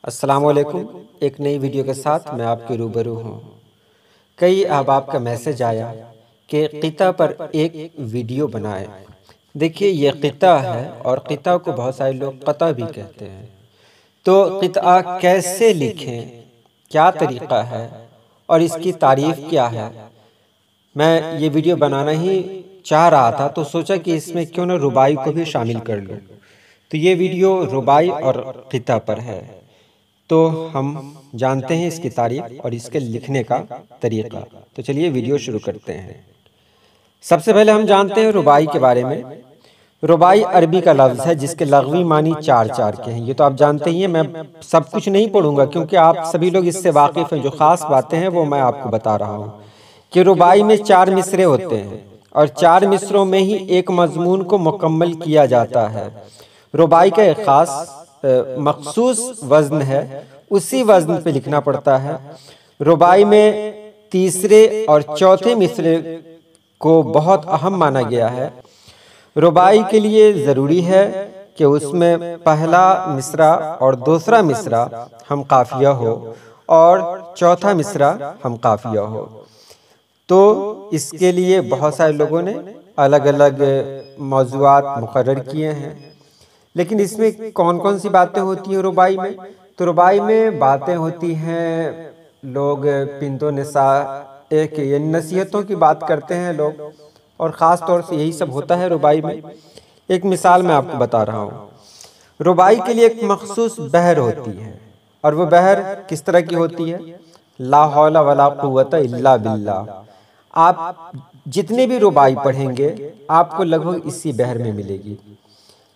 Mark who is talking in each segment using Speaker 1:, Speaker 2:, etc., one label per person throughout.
Speaker 1: अस्सलाम वालेकुम। एक नई वीडियो के साथ मैं आपके रूबरू हूँ। कई अहबाब का मैसेज आया कि क़िता पर एक वीडियो बनाए। देखिए, ये क़िता है और क़िता को बहुत सारे लोग क़ता भी कहते हैं। तो क़िता कैसे लिखें, क्या तरीक़ा है और इसकी तारीफ़ क्या है, मैं ये वीडियो बनाना ही चाह रहा था, तो सोचा कि इसमें क्यों न रुबाई को भी शामिल कर लूँ। तो ये वीडियो रुबाई और क़िता पर है। तो हम जानते हैं इसकी तारीफ और इसके लिखने का तरीका। तो चलिए वीडियो शुरू करते हैं। सबसे पहले हम जानते हैं रुबाई के बारे में। रुबाई अरबी का लफ्ज़ है जिसके लग़वी मानी चार चार के हैं। ये तो आप जानते ही हैं, मैं सब कुछ नहीं पढ़ूंगा क्योंकि आप सभी लोग इससे वाकिफ़ हैं। जो ख़ास बातें हैं वो मैं आपको बता रहा हूँ कि रुबाई में चार मिसरे होते हैं और चार मिसरों में ही एक मज़मून को मुकम्मल किया जाता है। रुबाई का एक ख़ास मखसूस वज़न है, उसी वज़न पे लिखना पड़ता है। रुबाई में तीसरे और चौथे मिसरे को बहुत अहम माना गया है। रुबाई के लिए ज़रूरी है कि उसमें पहला मिसरा और दूसरा मिसरा हम काफ़िया हो और चौथा मिसरा हम काफ़िया हो। तो इसके लिए बहुत सारे लोगों ने अलग अलग मौज़ूआत मुकर्रर किए हैं। लेकिन इसमें कौन कौन सी बातें होती हैं रुबाई में? तो रुबाई में बातें होती हैं, लोग पिंतो निसा एक ये नसीहतों की बात करते हैं लोग, और ख़ास तौर से यही सब होता है रुबाई में। एक मिसाल मैं आपको बता रहा हूँ। रुबाई के लिए एक मखसूस बहर होती है और वो बहर किस तरह की होती है? ला हौला वला कुव्वता इल्ला बिल्लाह। आप जितने भी रुबाई पढ़ेंगे आपको लगभग इसी बहर में मिलेगी।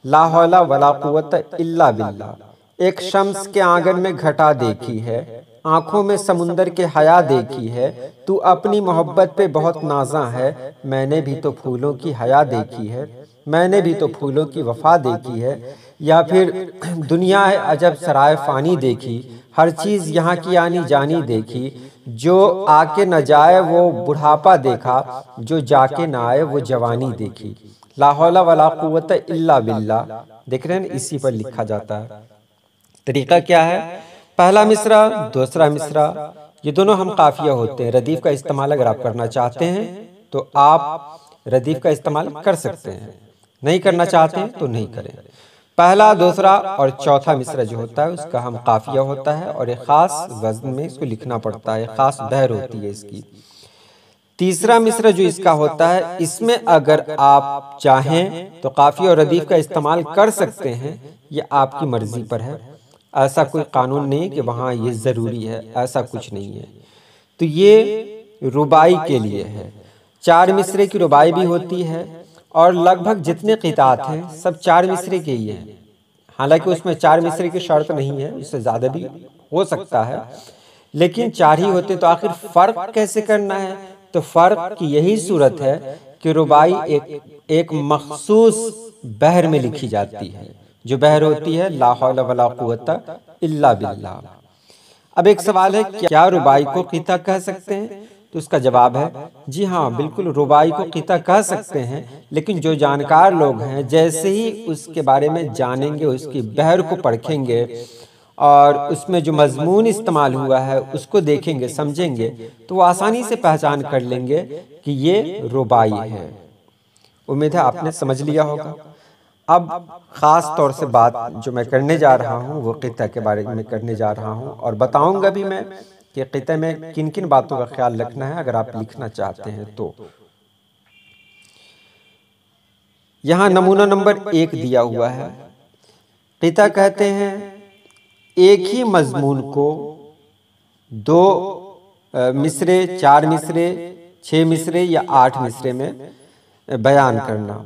Speaker 1: ला हौला वला कुव्वता इल्ला बिल्लाह। एक शम्स के आंगन में घटा देखी है, आंखों में समुंदर के हया देखी है, तू अपनी मोहब्बत पे बहुत नाज़ा है, मैंने भी तो फूलों की हया देखी है, मैंने भी तो फूलों की वफा देखी है। या फिर दुनिया है अजब सराय फ़ानी देखी, हर चीज़ यहाँ की आनी जानी देखी, जो आके न जाए वो बुढ़ापा देखा, जो जाके न आए वो जवानी देखी। ला हौला वला कुव्वता इल्ला बिल्लाह। देख रहे हैं, इसी पर लिखा जाता है। तरीका क्या है? पहला मिसरा, दूसरा मिसरा, ये दोनों हम काफिया होते हैं। रदीफ का इस्तेमाल अगर आप करना चाहते हैं तो आप रदीफ का इस्तेमाल कर सकते हैं, नहीं करना चाहते हैं तो नहीं करें। पहला, दूसरा और चौथा मिसरा जो होता है उसका हम काफिया होता है और एक ख़ास वज़न में इसको लिखना पड़ता है, ख़ास बहर होती है इसकी। तीसरा मिसरा जो इसका होता है, इसमें अगर आप चाहें तो काफ़ी और रदीफ का इस्तेमाल कर सकते हैं, ये आपकी मर्ज़ी पर है। ऐसा कोई कानून नहीं कि वहाँ ये ज़रूरी है, ऐसा कुछ नहीं है। तो ये रुबाई के लिए है। चार मिसरे की रुबाई भी होती है और लगभग जितने क़ितात हैं सब चार मिसरे के ही हैं। हालांकि उसमें चार मिसरे की शर्त नहीं है, इससे ज़्यादा भी हो सकता है, लेकिन चार ही होते। तो आखिर फ़र्क कैसे करना है? तो फ़र्क की यही सूरत है कि रुबाई एक मखसूस बहर में लिखी जाती है, जो बहर होती है ला हौला वला कुव्वता इल्ला बिल्लाह। अब एक सवाल है, क्या रुबाई को क़िता कह सकते हैं? तो उसका जवाब है जी हाँ, बिल्कुल रुबाई को क़िता कह सकते हैं। लेकिन जो जानकार लोग हैं, जैसे ही उसके बारे में जानेंगे, उसकी बहर को परखेंगे और उसमें जो मज़मून इस्तेमाल हुआ है उसको देखेंगे, समझेंगे, तो वो आसानी से पहचान कर लेंगे कि ये रुबाई है। उम्मीद है आपने समझ लिया होगा। अब ख़ास तौर से बात जो मैं करने जा रहा हूँ वो क़िता के बारे में करने जा रहा हूँ और बताऊँगा भी मैं कि क़िता में किन किन बातों का ख्याल रखना है अगर आप लिखना चाहते हैं तो। यहाँ नमूना नंबर 1 दिया हुआ है। क़िता कहते हैं एक ही मज़मून को दो मिसरे, चार मिसरे, 6 मिसरे या 8 मिसरे में बयान करना,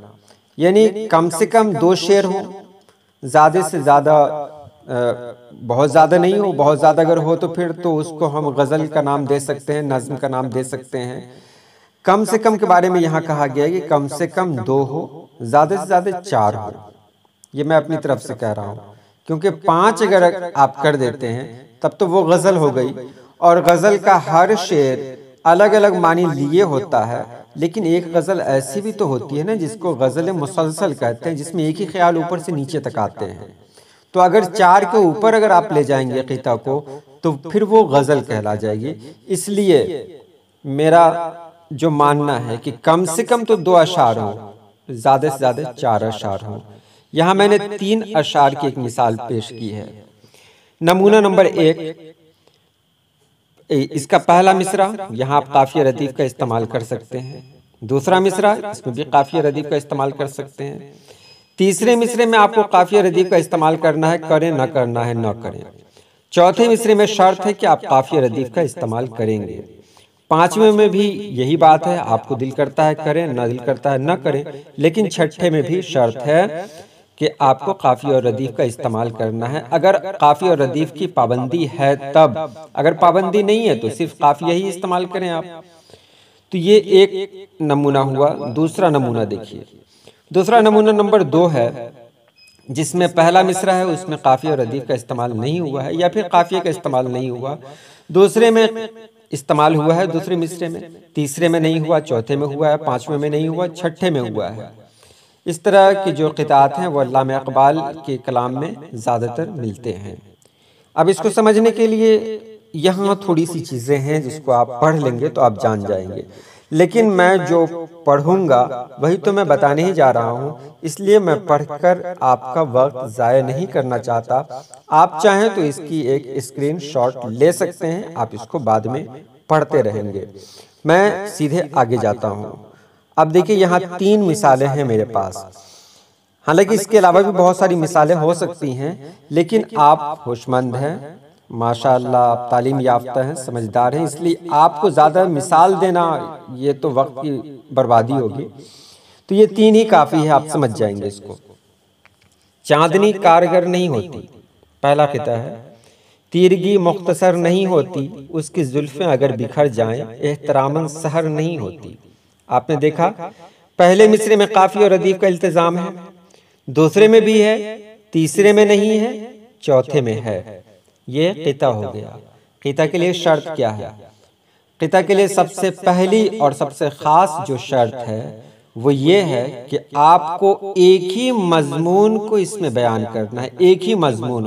Speaker 1: यानी कम से कम 2 शेर हों, ज़्यादा से ज़्यादा बहुत ज़्यादा नहीं हो। बहुत ज़्यादा अगर हो तो फिर तो उसको हम गज़ल का नाम दे सकते हैं, नज़्म का नाम दे सकते हैं। कम से कम के बारे में यहाँ कहा गया है कि कम से कम 2 हो, ज़्यादा से ज़्यादा 4 हो। ये मैं अपनी तरफ से कह रहा हूँ, क्योंकि 5 अगर आप कर देते हैं तब तो वो गज़ल हो गई, और गज़ल का हर शेर अलग अलग मानी लिए होता है। लेकिन एक गज़ल ऐसी भी तो होती है ना जिसको गज़ल मुसलसल कहते हैं, जिसमें एक ही ख्याल ऊपर से नीचे तक आते हैं। तो अगर 4 के ऊपर अगर आप ले जाएंगे क़िता को तो फिर वो गज़ल कहला जाएगी। इसलिए मेरा जो मानना है कि कम से कम तो 2 अशार हो, ज़्यादा से ज़्यादा 4 अशार हो। यहाँ मैंने 3 अशार की एक मिसाल पेश की है। नमूना नंबर 1, इसका पहला मिसरा, यहाँ आप काफ़िया रदीफ का इस्तेमाल कर सकते हैं। दूसरा मिसरा, इसमें भी काफ़िया रदीफ का इस्तेमाल कर सकते हैं। तीसरे मिसरे में आपको काफ़िया रदीफ का इस्तेमाल करना है, करें ना करना है ना करें। चौथे मिसरे में शर्त है कि आप काफ़िया रदीफ का इस्तेमाल करेंगे। पांचवें में भी यही बात है, आपको दिल करता है करें, ना दिल करता है ना करें। लेकिन छठे में भी शर्त है कि आपको काफ़ी और रदीफ का इस्तेमाल करना है। अगर काफ़ी और रदीफ की पाबंदी है तब, अगर पाबंदी नहीं है तो सिर्फ काफ़िया ही इस्तेमाल करें आप। तो ये एक नमूना हुआ। दूसरा नमूना देखिए, दूसरा नमूना नंबर 2 है, जिसमें पहला मिसरा है उसमें काफ़िया और रदीफ का इस्तेमाल नहीं हुआ है या फिर काफ़िया का इस्तेमाल नहीं हुआ। दूसरे में इस्तेमाल हुआ है, दूसरे मिसरे में। तीसरे में नहीं हुआ, चौथे में हुआ है, पांचवें में नहीं हुआ, छठे में हुआ है। इस तरह की जो क़ितात हैं वो अल्लामा इक़बाल के कलाम में ज़्यादातर मिलते हैं। अब इसको समझने के लिए यहाँ थोड़ी सी चीज़ें हैं जिसको आप पढ़ लेंगे तो आप जान जाएंगे। लेकिन मैं जो पढ़ूंगा वही तो मैं बताने ही जा रहा हूँ, इसलिए मैं पढ़कर आपका वक्त ज़ाया नहीं करना चाहता। आप चाहें तो इसकी एक स्क्रीनशॉट ले सकते हैं, आप इसको बाद में पढ़ते रहेंगे। मैं सीधे आगे जाता हूँ। अब देखिए यहाँ 3 मिसालें हैं मेरे पास। हालांकि इसके अलावा भी बहुत सारी मिसालें हो सकती हैं, लेकिन आप होशमंद हैं, माशाअल्लाह आप तालीम याफ्ता हैं, समझदार हैं, इसलिए आपको ज़्यादा मिसाल देना ये तो वक्त की बर्बादी होगी। तो ये 3 ही काफ़ी है, आप समझ जाएंगे इसको। चांदनी कारगर नहीं होती, पहला क़िता है। तीरगी मुख्तसर नहीं होती, उसकी जुल्फ़ें अगर बिखर जाएं, एहतरामन सहर नहीं होती। आपने देखा पहले मिसरे में काफ़ी और रदीफ का इल्तिज़ाम है, दूसरे में भी है, तीसरे में नहीं है, चौथे में है। ये क़िता हो गया। क़िता के लिए शर्त क्या है? क़िता के लिए सबसे पहली और सबसे ख़ास जो शर्त है वो ये है कि आपको एक ही मजमून को इसमें बयान करना है, एक ही मजमून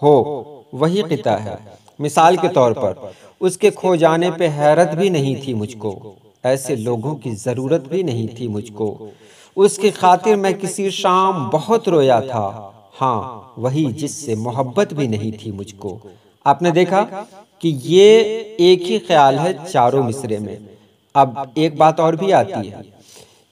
Speaker 1: हो, वही क़िता है। मिसाल के तौर पर, उसके खो जाने पे हैरत भी नहीं थी मुझको, ऐसे लोगों की ज़रूरत भी नहीं थी मुझको, उसकी खातिर मैं किसी शाम बहुत रोया था, हाँ वही जिससे मोहब्बत भी नहीं थी मुझको। आपने देखा कि ये एक ही ख्याल है चारों मिसरे में। अब एक बात और भी आती है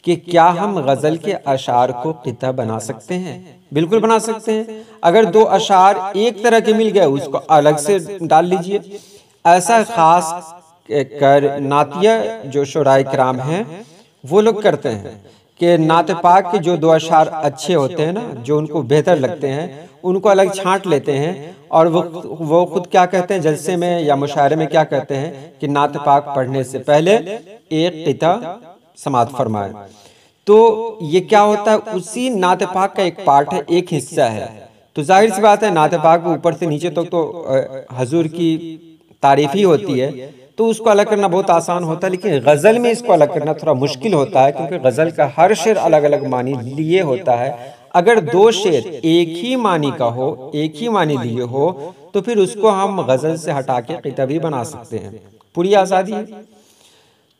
Speaker 1: कि क्या हम गज़ल के अशार को क़िता बना सकते हैं? बिल्कुल बना सकते हैं। अगर 2 अशार एक तरह के मिल गए उसको अलग से डाल लीजिए। ऐसा खास कर नातिया जो शुराए किराम हैं वो लोग करते हैं कि नात पाक के जो 2 अशार अच्छे होते हैं ना, जो उनको बेहतर लगते हैं, उनको अलग छांट लेते हैं और वो खुद क्या कहते हैं जलसे में या मुशायरे में क्या कहते हैं कि नात पाक पढ़ने से पहले एक क़िता समाअत फरमाएं। तो ये क्या होता है, उसी नात पाक का एक पार्ट है, एक हिस्सा है। तो जाहिर सी बात है नात पाक ऊपर से नीचे तक तो हजूर की तारीफ ही होती है, तो उसको अलग करना बहुत आसान होता है। लेकिन गज़ल में इसको अलग करना थोड़ा मुश्किल होता है, क्योंकि गज़ल का हर शेर अलग अलग मानी लिए होता है। अगर 2 शेर एक ही मानी का हो, एक ही मानी लिए हो, तो फिर उसको हम गज़ल से हटा के क़िता भी बना सकते हैं, पूरी आज़ादी है।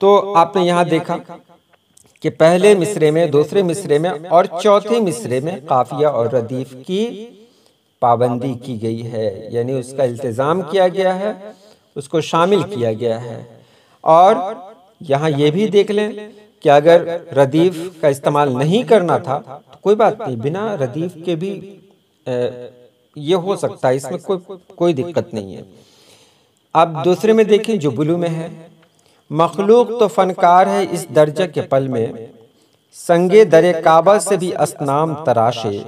Speaker 1: तो आपने यहाँ देखा कि पहले मिसरे में, दूसरे मिसरे में और चौथे मिसरे में काफ़िया और रदीफ की पाबंदी की गई है, यानी उसका इल्तिज़ाम किया गया है, उसको शामिल किया गया है। और यहाँ ये भी देख लें कि अगर रदीफ का इस्तेमाल नहीं करना था तो कोई बात नहीं, बिना रदीफ के भी ये हो सकता है, इसमें कोई दिक्कत नहीं है। अब दूसरे में देखें जो बुलू में है, मखलूक तो फनकार है इस दर्जा के पल में, संगे दरे काबा से भी असनाम तराशे,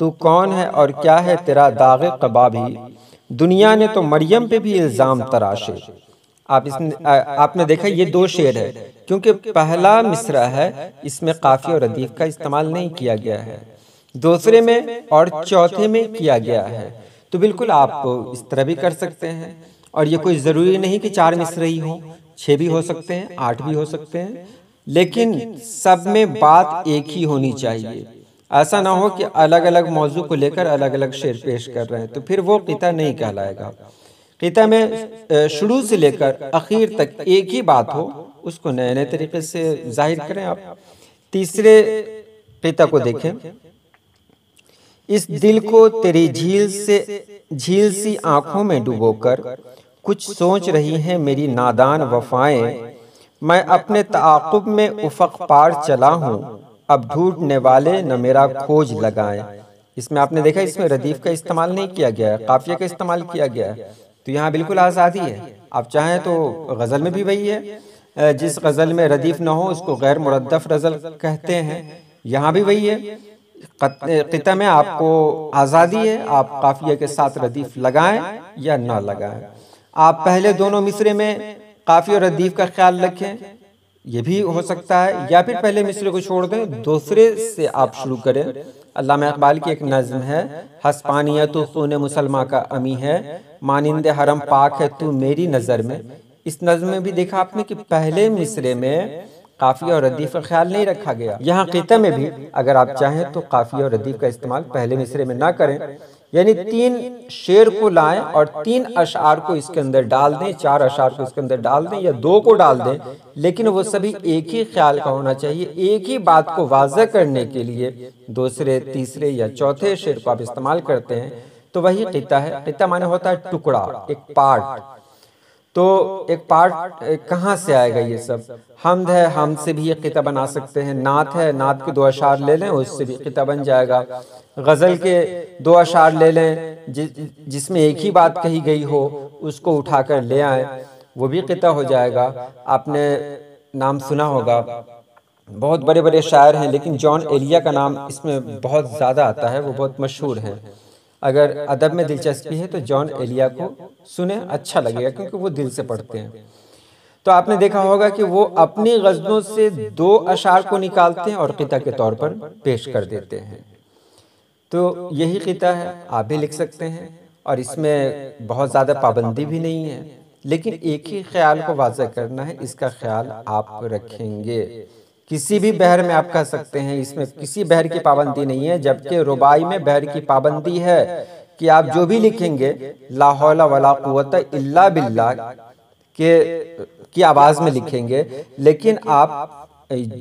Speaker 1: तू कौन है और क्या है तेरा दाग़े क़बा भी, दुनिया ने तो मरियम पे भी इल्ज़ाम तराशे। आपने देखा ये 2 शेर है, क्योंकि पहला मिसरा है इसमें काफ़ी और रदीफ का इस्तेमाल नहीं किया गया है, दूसरे में और चौथे में किया गया है। तो बिल्कुल आप इस तरह भी कर सकते हैं। और ये कोई ज़रूरी नहीं कि 4 मिसरे ही हों, 6 भी हो सकते हैं, 8 भी हो सकते हैं, लेकिन सब में बात एक ही होनी चाहिए। ऐसा ना हो कि अलग अलग मौजू को लेकर अलग अलग शेर पेश कर रहे हैं, तो फिर वो क़िता नहीं कहलाएगा। क़िता में शुरू से लेकर आखिर तक एक ही बात हो, उसको नए नए तरीके से जाहिर करें आप। तीसरे क़िता को देखें। इस दिल को तेरी झील सी आंखों में डुबोकर कुछ सोच रही हैं मेरी नादान वफाएं। मैं अपने ताक़ुब में उफ़क़ पार चला हूँ, अब ढूंढने वाले न मेरा खोज लगाएं। इसमें आपने देखा, इसमें रदीफ का इस्तेमाल नहीं किया गया है, काफ़िया का इस्तेमाल किया गया है। तो यहाँ बिल्कुल आज़ादी है। आप चाहें तो गज़ल में भी वही है, जिस गज़ल में रदीफ न हो उसको गैर मुरद्दफ़ गज़ल कहते हैं। यहाँ भी वही है। क़िता में आपको आज़ादी है, आप काफ़िया के साथ रदीफ लगाएं या ना लगाएं। आप पहले दोनों मिसरे में काफ़िया और रदीफ का ख्याल रखें, ये भी हो सकता है, या फिर पहले मिसरे को छोड़ दें, दूसरे से आप शुरू करें। अल्लामा इक़बाल की एक नज़्म है, हस्पानिया तो खून मुसलमा का अमी है, मानिंदे हरम पाक है तू मेरी नज़र में। इस नज़्म में भी देखा आपने कि पहले मिसरे में काफ़िया और रदीफ का ख्याल नहीं रखा गया। यहाँ क़िता में भी अगर आप चाहें तो काफ़िया और रदीफ का इस्तेमाल पहले मिसरे में ना करें, यानी 3 शेर को लाएं और 3 अशआर को इसके अंदर डाल दें, 4 अशआर को इसके अंदर डाल दें या 2 को डाल दें, लेकिन वो सभी एक ही ख्याल का होना चाहिए। एक ही बात को वाज़ह करने के लिए दूसरे, तीसरे या चौथे शेर को आप इस्तेमाल करते हैं, तो वही क़िता है। क़िता माने होता है टुकड़ा, एक पार्ट। तो एक पार्ट कहाँ से आएगा ये सब? हम्द है, हम्द से भी ये क़िता बना सकते हैं। नात है, नात के 2 अशार ले लें, उससे भी क़िता बन जाएगा। गज़ल के 2 अशार ले लें जिसमें एक ही बात कही गई हो, उसको उठाकर ले आएं, वो भी क़िता हो जाएगा। आपने नाम सुना होगा, बहुत बड़े बड़े शायर हैं, लेकिन जॉन एलिया का नाम इसमें बहुत ज़्यादा आता है, वो बहुत मशहूर हैं। अगर अदब में दिलचस्पी है तो जॉन एलिया को सुने, अच्छा लगेगा, क्योंकि वो दिल से पढ़ते हैं। तो आपने देखा होगा कि वो अपनी गज़लों से 2 अशार को निकालते हैं और क़िता के तौर पर पेश कर देते हैं। तो यही क़िता है, आप भी लिख सकते हैं, और इसमें बहुत ज़्यादा पाबंदी भी नहीं है, लेकिन एक ही ख्याल को वाज़ह करना है, इसका ख्याल आप रखेंगे। किसी भी बहर में आप कह सकते हैं, इसमें किसी बहर की पाबंदी नहीं है, जबकि रुबाई में बहर की पाबंदी है कि आप जो भी लिखेंगे ला हौला वला कुव्वता इल्ला बिल्लाह की आवाज़ में लिखेंगे। लेकिन आप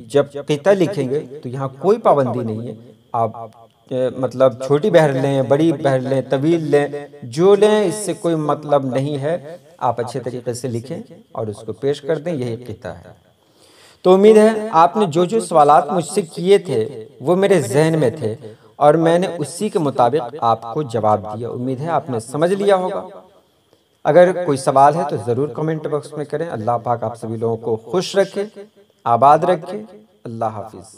Speaker 1: जब क़िता लिखेंगे तो यहाँ कोई पाबंदी नहीं है। आप मतलब छोटी बहर लें, बड़ी बहर लें, तवील लें, जो लें, इससे कोई मतलब नहीं है। आप अच्छे तरीके से लिखें और उसको पेश कर दें, यही क़िता है। तो उम्मीद है आपने जो जो सवालात मुझसे किए थे वो मेरे जहन में थे और मैंने उसी के मुताबिक आपको जवाब दिया। उम्मीद है आपने समझ लिया होगा। अगर कोई सवाल है तो ज़रूर कमेंट बॉक्स में करें। अल्लाह पाक आप सभी लोगों को खुश रखे, आबाद रखे। अल्लाह हाफिज़।